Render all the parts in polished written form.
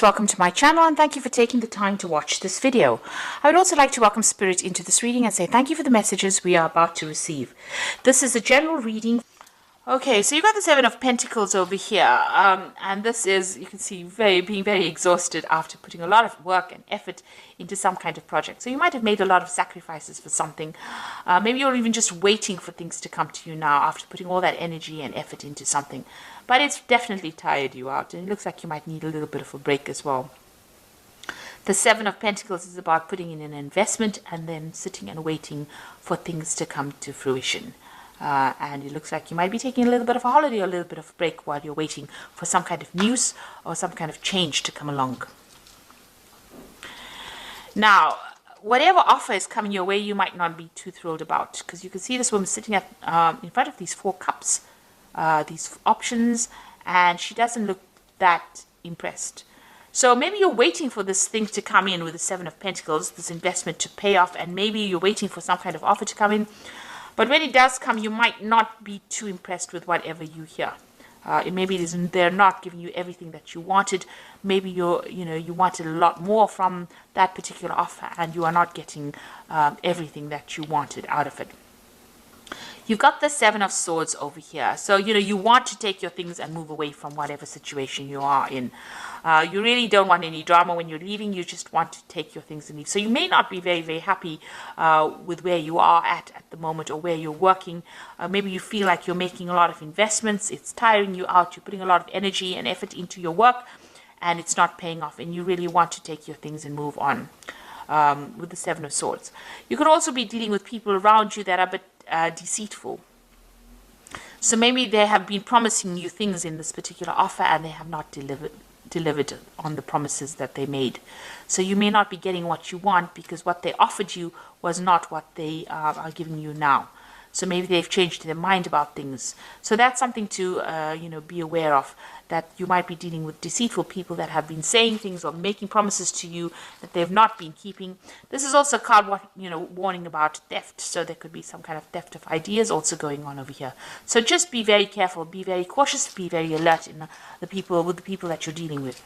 Welcome to my channel and thank you for taking the time to watch this video. I would also like to welcome Spirit into this reading and say thank you for the messages we are about to receive. This is a general reading. Okay, so you've got the Seven of Pentacles over here, and this is, you can see, being very exhausted after putting a lot of work and effort into some kind of project. So you might have made a lot of sacrifices for something. Maybe you're even just waiting for things to come to you now after putting all that energy and effort into something. But it's definitely tired you out, and it looks like you might need a little bit of a break as well. The Seven of Pentacles is about putting in an investment and then sitting and waiting for things to come to fruition. And it looks like you might be taking a little bit of a holiday or a little bit of a break while you're waiting for some kind of news or some kind of change to come along. Now, whatever offer is coming your way, you might not be too thrilled about, because you can see this woman sitting at in front of these 4 cups, these options, and she doesn't look that impressed. So maybe you're waiting for this thing to come in with the Seven of Pentacles, this investment to pay off, and maybe you're waiting for some kind of offer to come in. But when it does come, you might not be too impressed with whatever you hear. Maybe they're not giving you everything that you wanted. Maybe you wanted a lot more from that particular offer, and you are not getting everything that you wanted out of it. You've got the Seven of Swords over here. So, you want to take your things and move away from whatever situation you are in. You really don't want any drama when you're leaving. You just want to take your things and leave. So you may not be very, very happy with where you are at the moment, or where you're working. Maybe you feel like you're making a lot of investments. It's tiring you out. You're putting a lot of energy and effort into your work, and it's not paying off. And you really want to take your things and move on with the Seven of Swords. You could also be dealing with people around you that are a bit deceitful. So maybe they have been promising you things in this particular offer, and they have not delivered on the promises that they made. So you may not be getting what you want, because what they offered you was not what they are giving you now. So maybe they've changed their mind about things. So that's something to be aware of, that you might be dealing with deceitful people that have been saying things or making promises to you that they've not been keeping. This is also a card, warning about theft. So there could be some kind of theft of ideas also going on over here. So just be very careful, be very cautious, be very alert with the people that you're dealing with.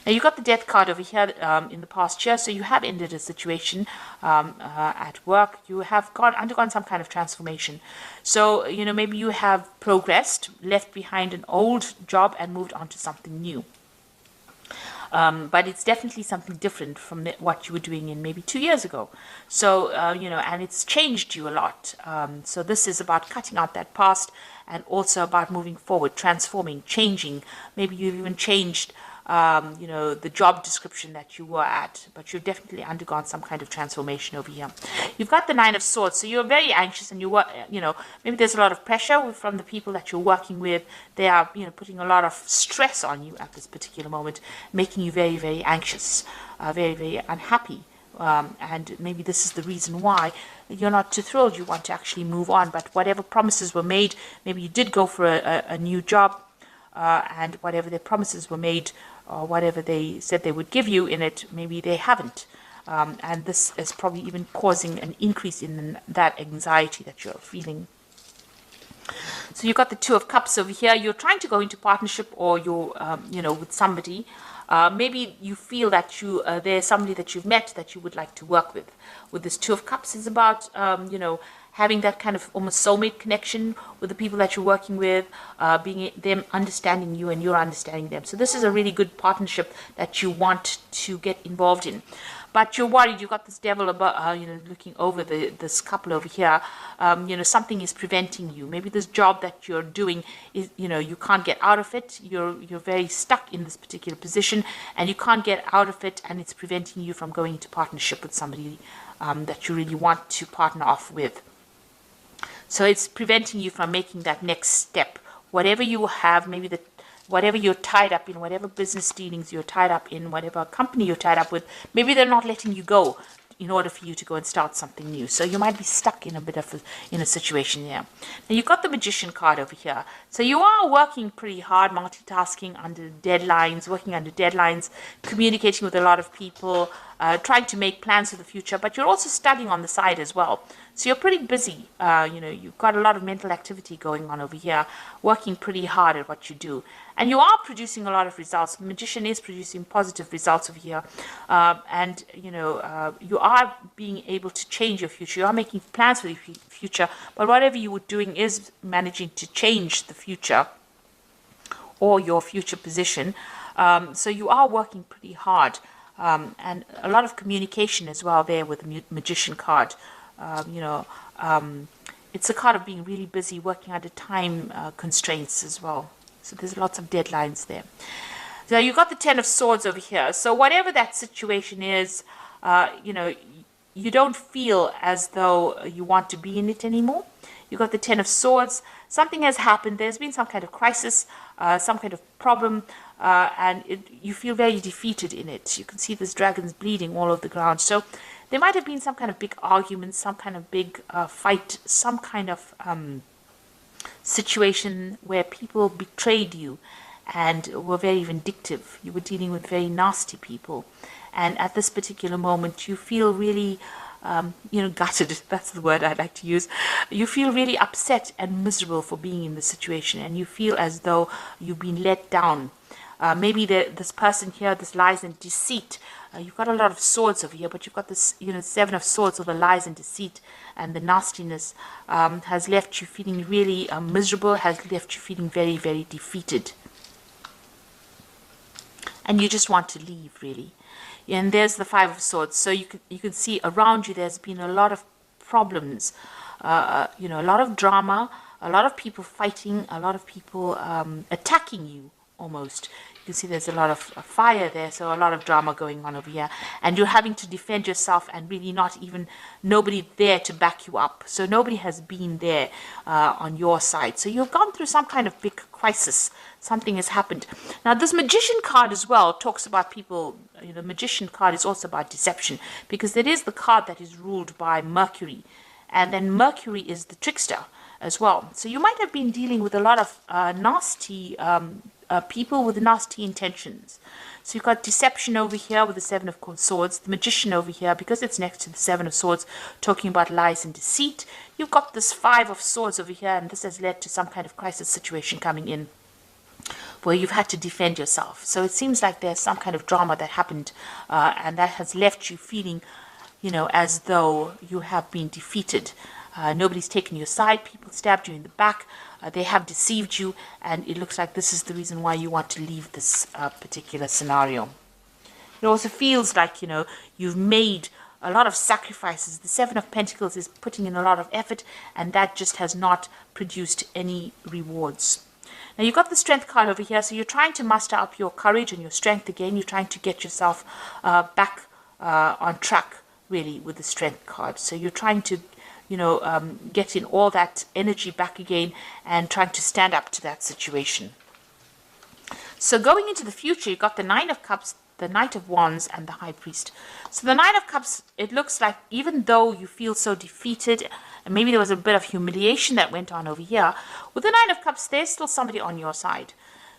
Now, you've got the Death card over here in the past year, so you have ended a situation at work. You have undergone some kind of transformation. So, maybe you have progressed, left behind an old job and moved on to something new. But it's definitely something different from what you were doing in maybe 2 years ago. So, and it's changed you a lot. So this is about cutting out that past, and also about moving forward, transforming, changing. Maybe you've even changed the job description that you were at, but you've definitely undergone some kind of transformation over here. You've got the Nine of Swords, so you're very anxious, and maybe there's a lot of pressure from the people that you're working with. They are, putting a lot of stress on you at this particular moment, making you very, very anxious, very, very unhappy. And maybe this is the reason why you're not too thrilled. You want to actually move on, but whatever promises were made, maybe you did go for a new job, and whatever their promises were made, or whatever they said they would give you in it, maybe they haven't. And this is probably even causing an increase in that anxiety that you're feeling. So you've got the Two of Cups over here. You're trying to go into partnership, or you're, with somebody. Maybe you feel that there's somebody that you've met that you would like to work with. With this Two of Cups is about, having that kind of almost soulmate connection with the people that you're working with, them understanding you and you're understanding them. So this is a really good partnership that you want to get involved in. But you're worried. You've got this Devil about, looking over this couple over here. Something is preventing you. Maybe this job that you're doing is, you can't get out of it. You're very stuck in this particular position, and you can't get out of it, and it's preventing you from going into partnership with somebody that you really want to partner off with. So it's preventing you from making that next step. Whatever you have, maybe whatever you're tied up in, whatever business dealings you're tied up in, whatever company you're tied up with, maybe they're not letting you go in order for you to go and start something new. So you might be stuck in a bit of a situation there. Now, you've got the Magician card over here. So you are working pretty hard, multitasking under deadlines, working under deadlines, communicating with a lot of people, trying to make plans for the future, but you're also studying on the side as well. So you're pretty busy. You've got a lot of mental activity going on over here, working pretty hard at what you do. And you are producing a lot of results. The magician is producing positive results over here. You are being able to change your future. You are making plans for the future, but whatever you were doing is managing to change the future or your future position. So you are working pretty hard. And a lot of communication as well there with the magician card. It's a card of being really busy, working under time constraints as well. So there's lots of deadlines there. So you've got the Ten of Swords over here. So whatever that situation is, you don't feel as though you want to be in it anymore. You've got the Ten of Swords. Something has happened. There's been some kind of crisis, some kind of problem, and you feel very defeated in it. You can see this dragon's bleeding all over the ground. So there might have been some kind of big argument, some kind of big fight, some kind of situation where people betrayed you and were very vindictive. You were dealing with very nasty people. And at this particular moment, you feel really, gutted. That's the word I'd like to use. You feel really upset and miserable for being in the situation. And you feel as though you've been let down. Maybe this person here, this lies and deceit. You've got a lot of swords over here, but you've got this, Seven of Swords, or the lies and deceit and the nastiness has left you feeling really miserable, has left you feeling very, very defeated. And you just want to leave, really. And there's the Five of Swords. So you can see around you there's been a lot of problems, a lot of drama, a lot of people fighting, a lot of people attacking you almost. You can see there's a lot of fire there, so a lot of drama going on over here. And you're having to defend yourself and really nobody there to back you up. So nobody has been there on your side. So you've gone through some kind of big crisis. Something has happened. Now, this Magician card as well talks about people. The Magician card is also about deception, because it is the card that is ruled by Mercury. And then Mercury is the trickster as well. So you might have been dealing with a lot of nasty people with nasty intentions. So you've got deception over here with the Seven of Swords, the Magician over here, because it's next to the Seven of Swords, talking about lies and deceit. You've got this Five of Swords over here, and this has led to some kind of crisis situation coming in where you've had to defend yourself. So it seems like there's some kind of drama that happened, and that has left you feeling, as though you have been defeated. Nobody's taken your side. People stabbed you in the back. They have deceived you, and it looks like this is the reason why you want to leave this particular scenario. It also feels like, you've made a lot of sacrifices. The Seven of Pentacles is putting in a lot of effort, and that just has not produced any rewards. Now, you've got the Strength card over here, so you're trying to muster up your courage and your strength again. You're trying to get yourself back on track, really, with the Strength card. So you're trying to get in all that energy back again and trying to stand up to that situation. So going into the future, you've got the Nine of Cups, the Knight of Wands, and the High Priest. So the Nine of Cups, it looks like even though you feel so defeated, and maybe there was a bit of humiliation that went on over here, with the Nine of Cups, there's still somebody on your side.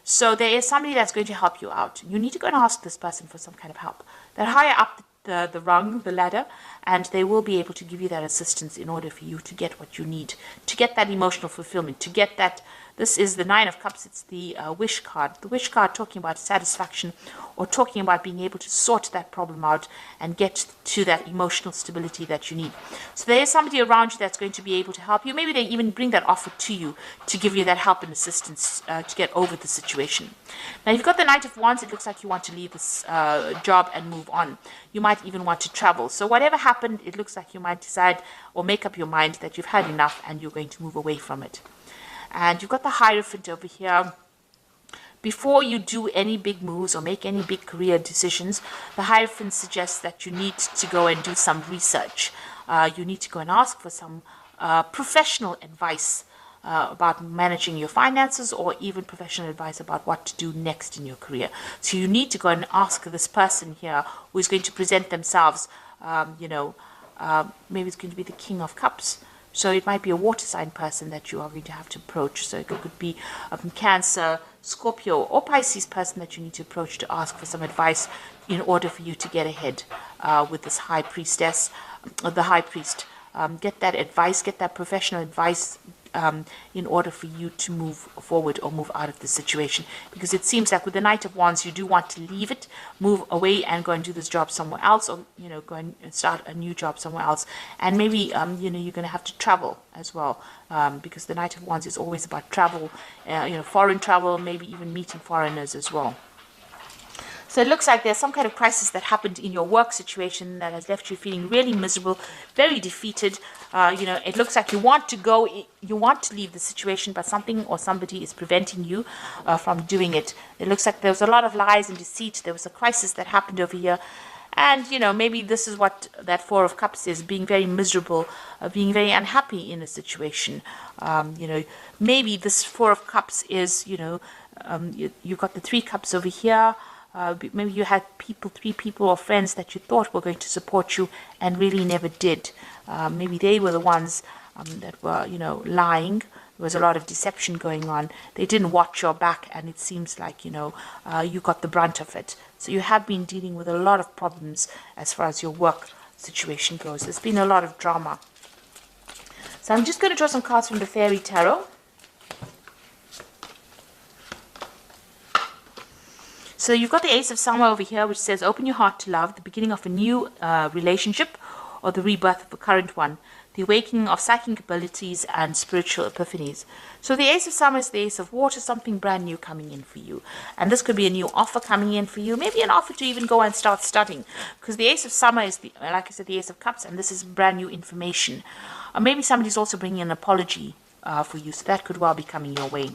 So there is somebody that's going to help you out. You need to go and ask this person for some kind of help. They're higher up the rung, the ladder, and they will be able to give you that assistance in order for you to get what you need, to get that emotional fulfillment, to get that. This is the Nine of Cups. It's the wish card. The wish card talking about satisfaction, or talking about being able to sort that problem out and get to that emotional stability that you need. So there is somebody around you that's going to be able to help you. Maybe they even bring that offer to you to give you that help and assistance to get over the situation. Now, you've got the Knight of Wands. It looks like you want to leave this job and move on. You might even want to travel. So whatever happened, it looks like you might decide or make up your mind that you've had enough and you're going to move away from it. And you've got the Hierophant over here. Before you do any big moves or make any big career decisions, the Hierophant suggests that you need to go and do some research. You need to go and ask for some professional advice about managing your finances, or even professional advice about what to do next in your career. So you need to go and ask this person here who is going to present themselves, maybe it's going to be the King of Cups. So it might be a water sign person that you are going to have to approach. So it could be Cancer, Scorpio, or Pisces person that you need to approach to ask for some advice in order for you to get ahead with this high priestess, the high priest. Get that advice, get that professional advice in order for you to move forward or move out of the situation. Because it seems like with the Knight of Wands, you do want to leave it, move away and go and do this job somewhere else, or, you know, go and start a new job somewhere else. And maybe, you know, you're going to have to travel as well, because the Knight of Wands is always about travel, you know, foreign travel, maybe even meeting foreigners as well. So it looks like there's some kind of crisis that happened in your work situation that has left you feeling really miserable, very defeated. You know, it looks like you want to go, you want to leave the situation, but something or somebody is preventing you from doing it. It looks like there was a lot of lies and deceit. There was a crisis that happened over here. And, you know, maybe this is what that Four of Cups is, being very miserable, being very unhappy in a situation. You know, maybe this Four of Cups is, you know, you've got the Three Cups over here. Maybe you had three people or friends that you thought were going to support you and really never did. Maybe they were the ones that were, you know, lying. There was a lot of deception going on. They didn't watch your back, and it seems like, you know, you got the brunt of it. So you have been dealing with a lot of problems as far as your work situation goes. There's been a lot of drama. So I'm just going to draw some cards from the Fairy Tarot. So you've got the Ace of Summer over here, which says, open your heart to love, the beginning of a new relationship or the rebirth of a current one, the awakening of psychic abilities and spiritual epiphanies. So the Ace of Summer is the Ace of Water, something brand new coming in for you. And this could be a new offer coming in for you, maybe an offer to even go and start studying. Because the Ace of Summer is, like I said, the Ace of Cups, and this is brand new information. Or maybe somebody's also bringing an apology for you, so that could well be coming your way.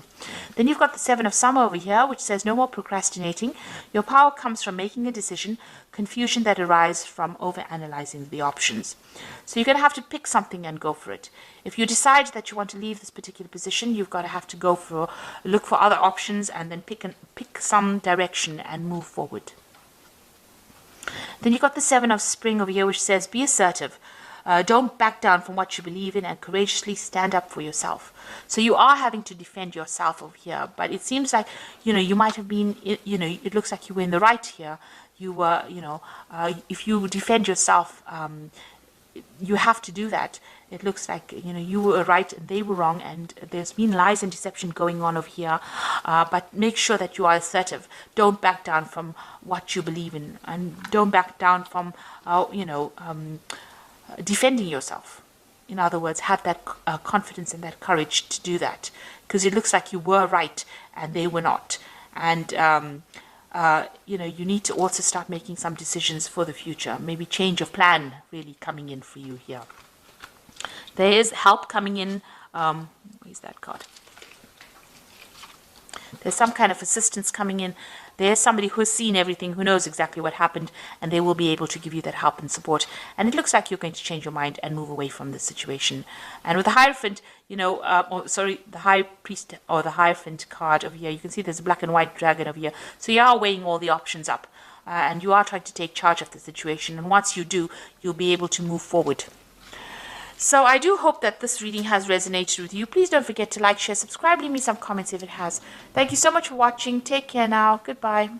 Then you've got the Seven of Summer over here, which says no more procrastinating. Your power comes from making a decision, confusion that arises from overanalyzing the options. So you're going to have to pick something and go for it. If you decide that you want to leave this particular position, you've got to have to look for other options and then pick some direction and move forward. Then you've got the Seven of Spring over here, which says be assertive. Don't back down from what you believe in and courageously stand up for yourself. So you are having to defend yourself over here, but it seems like, you know, you might have been, you know, it looks like you were in the right here. You were, you know, if you defend yourself, you have to do that. It looks like, you know, you were right and they were wrong, and there's been lies and deception going on over here. But make sure that you are assertive. Don't back down from what you believe in, and don't back down from, you know, defending yourself. In other words, have that confidence and that courage to do that, because it looks like you were right and they were not. And you know, you need to also start making some decisions for the future. Maybe change of plan really coming in for you here. There is help coming in. Where's that card? There's some kind of assistance coming in. There's somebody who's seen everything, who knows exactly what happened, and they will be able to give you that help and support. And it looks like you're going to change your mind and move away from this situation. And with the Hierophant, you know, the High Priest or the Hierophant card over here, you can see there's a black and white dragon over here. So you are weighing all the options up, and you are trying to take charge of the situation. And once you do, you'll be able to move forward. So I do hope that this reading has resonated with you. Please don't forget to like, share, subscribe, leave me some comments if it has. Thank you so much for watching. Take care now. Goodbye.